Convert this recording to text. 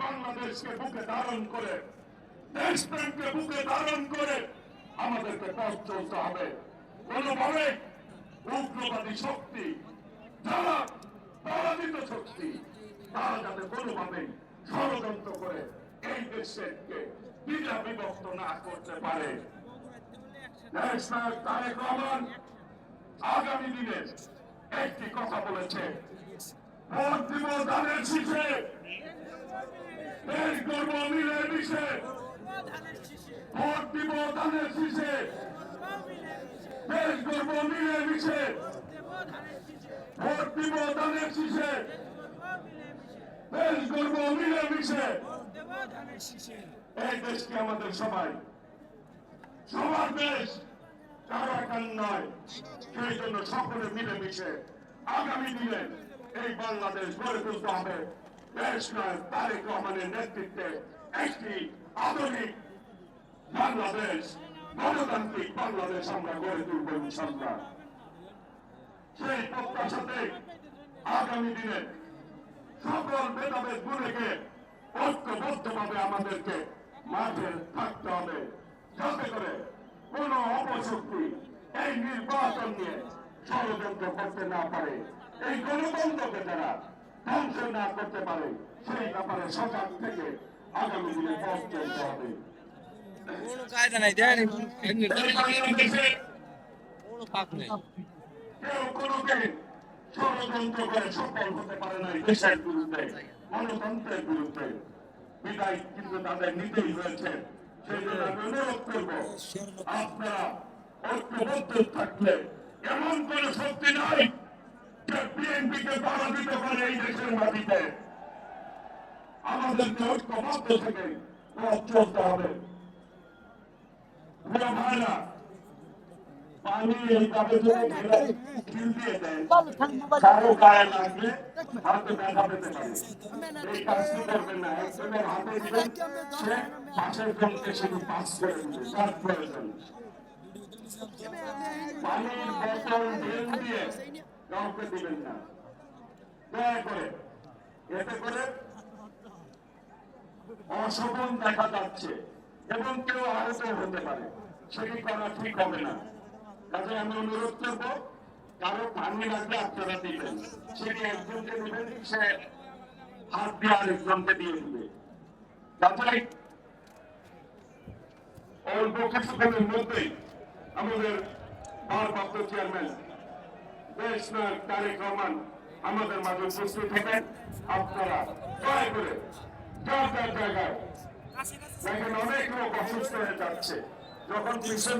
বাংলাদেশকে বুকে ধারণ করে, দেশপ্রেমকে বুকে ধারণ করে আমাদেরকে পথ চলতে হবে। কোনোভাবে উগ্রবাদী শক্তি, যারা পরাজিত শক্তি, তারা যাতে কোনোভাবে ষড়যন্ত্র করে এই দেশকে দ্বিধা বিভক্ত না করতে পারে। দেশনায়ক তারেক রহমান আগামী দিনে একটি কথা বলেছে, ভোট দিব ধানের শীষে, দেশ গর্ব মিলে মিশে, ভোট দিব ধানের শীষে, দেশ গর্ব মিলে মিশে, ভোট দিব ধানের শীষে, দেশ গর্ব মিলে মিশে। এই দেশকে আমাদের সবাই, সবার দেশ, কারো একার নয়। সেই জন্য সকলে মিলেমিশে আগামী দিনে এই বাংলাদেশ গড়ে তুলতে হবে। দেশনায়ক তারেক রহমানের নেতৃত্বে একটি আধুনিক বাংলাদেশ, গণতান্ত্রিক বাংলাদেশ আমরা গড়ে তুলব ইনশাআল্লাহ। সেই প্রত্যাশাতে আগামী দিনে সকল ভেদাভেদ ভুলে গিয়ে ঐক্যবদ্ধভাবে আমাদেরকে মাঠে থাকতে হবে, যাতে করে কোন অপশক্তি এই নির্বাচন নিয়ে ষড়যন্ত্র করতে না পারে, এই গণতন্ত্রকে যারা ধ্বংস না করতে পারে, সেই ব্যাপারে সজাগ থেকে আগামী দিনে পথ চলতে হবে। কেউ কোনোদিন ষড়যন্ত্র করে সফল হতে পারে না দেশের বিরুদ্ধে, গণতন্ত্রের বিরুদ্ধে। বিদায় কিন্তু তাদের নিতেই হয়েছে। সেই জন্য আমি অনুরোধ করবো, আপনারা ঐক্যবদ্ধ থাকলে এমন কোন শক্তি নাই যে বিএনপিকে পরাজিত করে এই দেশের মাটিতে। আমাদেরকে ঐক্যবদ্ধ থেকে পথ চলতে হবে। ভাইরা, পানি এই কাপে ঢেলে ঢিল দিয়ে দেয়, কারো গায়ে লাগলে হাতে ব্যথা পেতে পারে। এই কাজটি করবেন না। একজনের হাতে দিবেন, সে পাশের জনকে শুধু পাস করে দিবে, তার প্রয়োজন। পানির বোতল ঢেল দিয়ে কাউকে দিবেন না, দয়া করে। এতে করে অশোভন দেখা যাচ্ছে এবং কেউ আহত হতে পারে, সেটি করা ঠিক হবে না। কাজে আমি অনুরোধ করবো, কারো পানি লাগলে আপনারা দিবেন, সেটি একজনকে দিবেন, সে হাত দিয়ে আরেকজনকে দিয়ে দিবে। তাছাড়া অল্প কিছুক্ষণের মধ্যেই আমাদের ভারপ্রাপ্ত চেয়ারম্যান দেশনায়ক তারেক রহমান আমাদের মাঝে উপস্থিত হবেন। আপনারা দয়া করে যার যার জায়গায়, দেখেন অনেক লোক অসুস্থ হয়ে যাচ্ছে, যখন